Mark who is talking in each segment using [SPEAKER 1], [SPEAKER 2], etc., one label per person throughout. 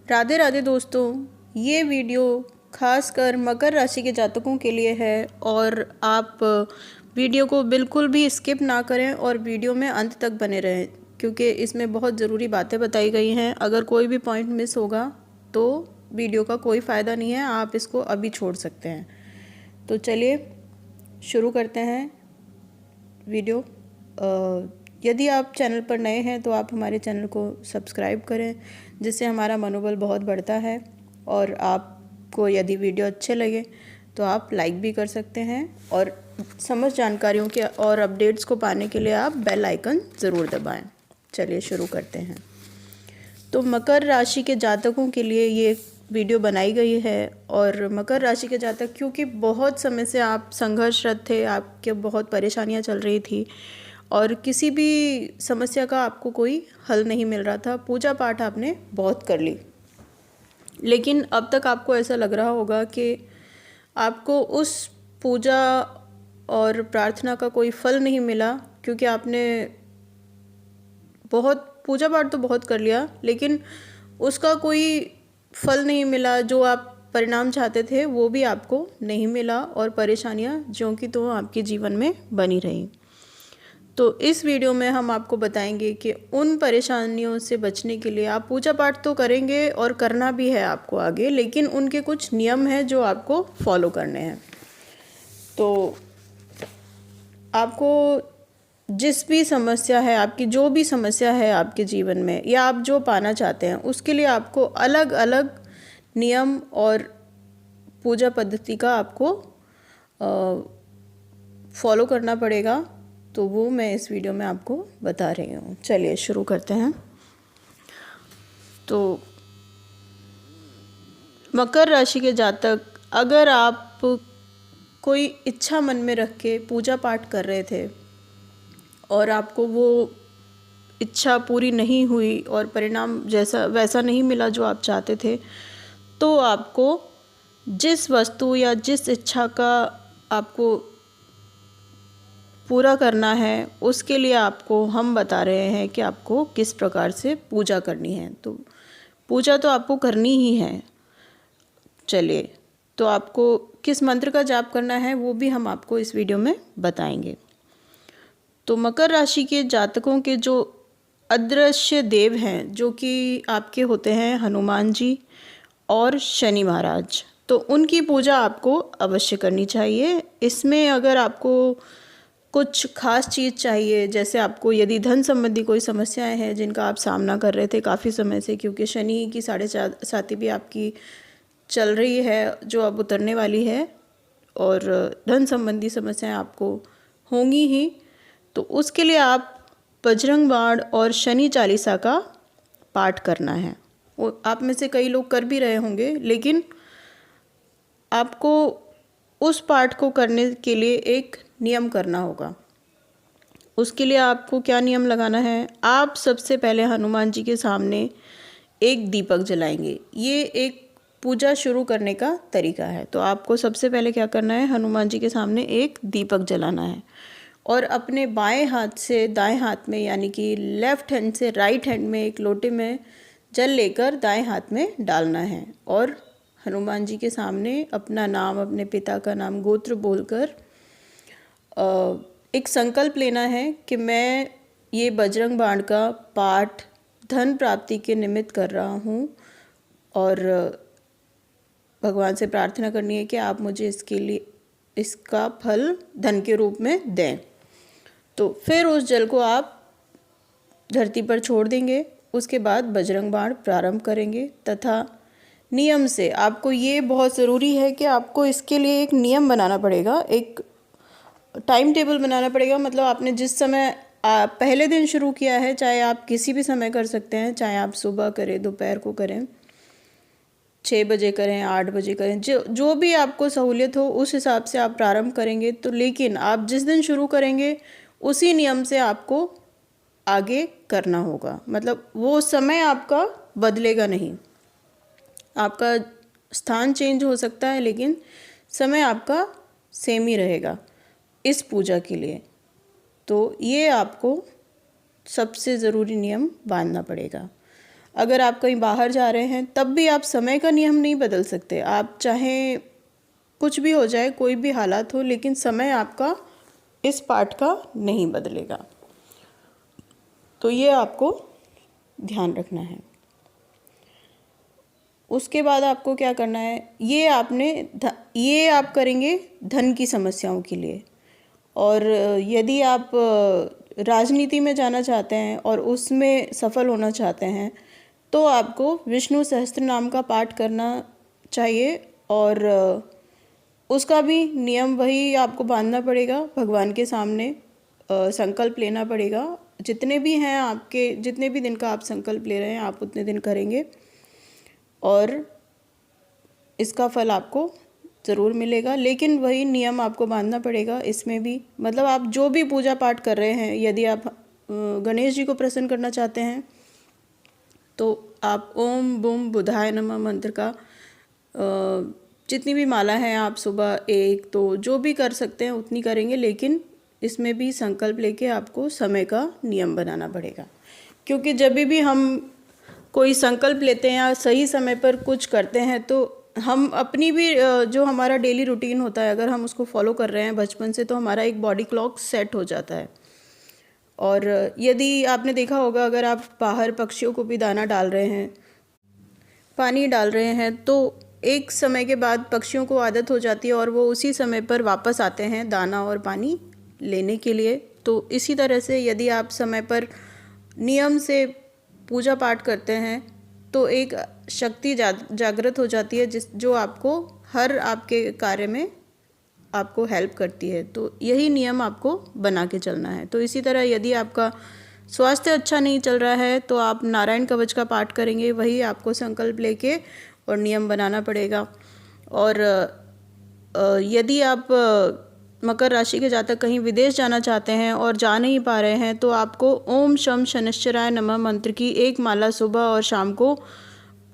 [SPEAKER 1] राधे राधे दोस्तों, ये वीडियो खासकर मकर राशि के जातकों के लिए है और आप वीडियो को बिल्कुल भी स्किप ना करें और वीडियो में अंत तक बने रहें क्योंकि इसमें बहुत ज़रूरी बातें बताई गई हैं। अगर कोई भी पॉइंट मिस होगा तो वीडियो का कोई फ़ायदा नहीं है, आप इसको अभी छोड़ सकते हैं। तो चलिए शुरू करते हैं वीडियो। यदि आप चैनल पर नए हैं तो आप हमारे चैनल को सब्सक्राइब करें, जिससे हमारा मनोबल बहुत बढ़ता है। और आपको यदि वीडियो अच्छे लगे तो आप लाइक भी कर सकते हैं और समस्त जानकारियों के और अपडेट्स को पाने के लिए आप बेल आइकन ज़रूर दबाएं। चलिए शुरू करते हैं। तो मकर राशि के जातकों के लिए ये वीडियो बनाई गई है। और मकर राशि के जातक, क्योंकि बहुत समय से आप संघर्षरत थे, आपके बहुत परेशानियां चल रही थी और किसी भी समस्या का आपको कोई हल नहीं मिल रहा था। पूजा पाठ आपने बहुत कर ली, लेकिन अब तक आपको ऐसा लग रहा होगा कि आपको उस पूजा और प्रार्थना का कोई फल नहीं मिला, क्योंकि आपने बहुत पूजा पाठ तो बहुत कर लिया लेकिन उसका कोई फल नहीं मिला। जो आप परिणाम चाहते थे वो भी आपको नहीं मिला और परेशानियां ज्यों की तो आपके जीवन में बनी रही। तो इस वीडियो में हम आपको बताएंगे कि उन परेशानियों से बचने के लिए आप पूजा पाठ तो करेंगे और करना भी है आपको आगे, लेकिन उनके कुछ नियम हैं जो आपको फॉलो करने हैं। तो आपको जिस भी समस्या है, आपकी जो भी समस्या है आपके जीवन में या आप जो पाना चाहते हैं, उसके लिए आपको अलग अलग नियम और पूजा पद्धति का आपको फॉलो करना पड़ेगा। तो वो मैं इस वीडियो में आपको बता रही हूँ। चलिए शुरू करते हैं। तो मकर राशि के जातक, अगर आप कोई इच्छा मन में रख के पूजा पाठ कर रहे थे और आपको वो इच्छा पूरी नहीं हुई और परिणाम जैसा वैसा नहीं मिला जो आप चाहते थे, तो आपको जिस वस्तु या जिस इच्छा का आपको पूरा करना है, उसके लिए आपको हम बता रहे हैं कि आपको किस प्रकार से पूजा करनी है। तो पूजा तो आपको करनी ही है। चलिए, तो आपको किस मंत्र का जाप करना है वो भी हम आपको इस वीडियो में बताएंगे। तो मकर राशि के जातकों के जो अदृश्य देव हैं, जो कि आपके होते हैं हनुमान जी और शनि महाराज, तो उनकी पूजा आपको अवश्य करनी चाहिए। इसमें अगर आपको कुछ खास चीज़ चाहिए, जैसे आपको यदि धन संबंधी कोई समस्याएं हैं जिनका आप सामना कर रहे थे काफ़ी समय से, क्योंकि शनि की 4.5 भी आपकी चल रही है जो अब उतरने वाली है, और धन संबंधी समस्याएं आपको होंगी ही, तो उसके लिए आप बजरंग बाण और शनि चालीसा का पाठ करना है। वो आप में से कई लोग कर भी रहे होंगे, लेकिन आपको उस पाठ को करने के लिए एक नियम करना होगा। उसके लिए आपको क्या नियम लगाना है? आप सबसे पहले हनुमान जी के सामने एक दीपक जलाएंगे। ये एक पूजा शुरू करने का तरीका है। तो आपको सबसे पहले क्या करना है? हनुमान जी के सामने एक दीपक जलाना है और अपने बाएं हाथ से दाएं हाथ में, यानी कि लेफ्ट हैंड से राइट हैंड में एक लोटे में जल लेकर दाएं हाथ में डालना है और हनुमान जी के सामने अपना नाम, अपने पिता का नाम, गोत्र बोलकर एक संकल्प लेना है कि मैं ये बजरंग बाण का पाठ धन प्राप्ति के निमित्त कर रहा हूँ और भगवान से प्रार्थना करनी है कि आप मुझे इसके लिए इसका फल धन के रूप में दें। तो फिर उस जल को आप धरती पर छोड़ देंगे। उसके बाद बजरंग बाण प्रारंभ करेंगे तथा नियम से, आपको ये बहुत ज़रूरी है कि आपको इसके लिए एक नियम बनाना पड़ेगा, एक टाइम टेबल बनाना पड़ेगा। मतलब आपने जिस समय पहले दिन शुरू किया है, चाहे आप किसी भी समय कर सकते हैं, चाहे आप सुबह करें, दोपहर को करें, 6 बजे करें, 8 बजे करें, जो भी आपको सहूलियत हो उस हिसाब से आप प्रारंभ करेंगे। तो लेकिन आप जिस दिन शुरू करेंगे उसी नियम से आपको आगे करना होगा। मतलब वो समय आपका बदलेगा नहीं। आपका स्थान चेंज हो सकता है लेकिन समय आपका सेम ही रहेगा इस पूजा के लिए। तो ये आपको सबसे ज़रूरी नियम बांधना पड़ेगा। अगर आप कहीं बाहर जा रहे हैं तब भी आप समय का नियम नहीं बदल सकते। आप चाहे कुछ भी हो जाए, कोई भी हालात हो, लेकिन समय आपका इस पाठ का नहीं बदलेगा। तो ये आपको ध्यान रखना है। उसके बाद आपको क्या करना है, ये आप करेंगे धन की समस्याओं के लिए। और यदि आप राजनीति में जाना चाहते हैं और उसमें सफल होना चाहते हैं तो आपको विष्णु सहस्त्र नाम का पाठ करना चाहिए। और उसका भी नियम वही आपको बांधना पड़ेगा, भगवान के सामने संकल्प लेना पड़ेगा। जितने भी हैं आपके, जितने भी दिन का आप संकल्प ले रहे हैं आप उतने दिन करेंगे और इसका फल आपको ज़रूर मिलेगा। लेकिन वही नियम आपको बांधना पड़ेगा इसमें भी। मतलब आप जो भी पूजा पाठ कर रहे हैं, यदि आप गणेश जी को प्रसन्न करना चाहते हैं तो आप ओम बुम बुधाय नमः मंत्र का जितनी भी माला है आप सुबह 1 2 जो भी कर सकते हैं उतनी करेंगे। लेकिन इसमें भी संकल्प लेके आपको समय का नियम बनाना पड़ेगा, क्योंकि जब भी हम कोई संकल्प लेते हैं या सही समय पर कुछ करते हैं तो हम अपनी भी जो हमारा डेली रूटीन होता है अगर हम उसको फॉलो कर रहे हैं बचपन से तो हमारा एक बॉडी क्लॉक सेट हो जाता है। और यदि आपने देखा होगा, अगर आप बाहर पक्षियों को भी दाना डाल रहे हैं, पानी डाल रहे हैं, तो एक समय के बाद पक्षियों को आदत हो जाती है और वो उसी समय पर वापस आते हैं दाना और पानी लेने के लिए। तो इसी तरह से यदि आप समय पर नियम से पूजा पाठ करते हैं तो एक शक्ति जागृत हो जाती है जो आपको हर आपके कार्य में आपको हेल्प करती है। तो यही नियम आपको बना के चलना है। तो इसी तरह यदि आपका स्वास्थ्य अच्छा नहीं चल रहा है तो आप नारायण कवच का पाठ करेंगे, वही आपको संकल्प लेके और नियम बनाना पड़ेगा। और यदि आप मकर राशि के जातक कहीं विदेश जाना चाहते हैं और जा नहीं पा रहे हैं तो आपको ओम शम शनिश्चराय नमः मंत्र की एक माला सुबह और शाम को,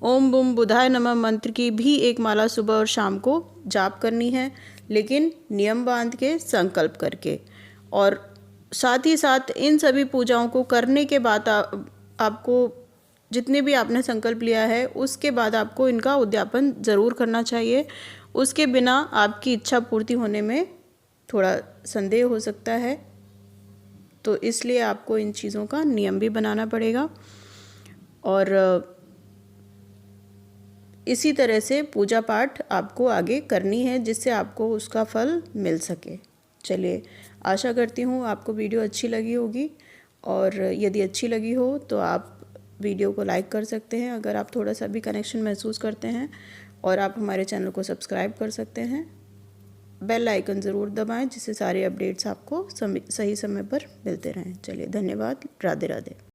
[SPEAKER 1] ओम बुम बुधाय नमः मंत्र की भी एक माला सुबह और शाम को जाप करनी है, लेकिन नियम बांध के संकल्प करके। और साथ ही साथ इन सभी पूजाओं को करने के बाद आपको जितने भी आपने संकल्प लिया है उसके बाद आपको इनका उद्यापन ज़रूर करना चाहिए। उसके बिना आपकी इच्छा पूर्ति होने में थोड़ा संदेह हो सकता है। तो इसलिए आपको इन चीज़ों का नियम भी बनाना पड़ेगा और इसी तरह से पूजा पाठ आपको आगे करनी है जिससे आपको उसका फल मिल सके। चलिए, आशा करती हूँ आपको वीडियो अच्छी लगी होगी और यदि अच्छी लगी हो तो आप वीडियो को लाइक कर सकते हैं अगर आप थोड़ा सा भी कनेक्शन महसूस करते हैं, और आप हमारे चैनल को सब्सक्राइब कर सकते हैं। बेल आइकन ज़रूर दबाएं जिससे सारे अपडेट्स आपको सही समय पर मिलते रहें। चलिए, धन्यवाद। राधे राधे।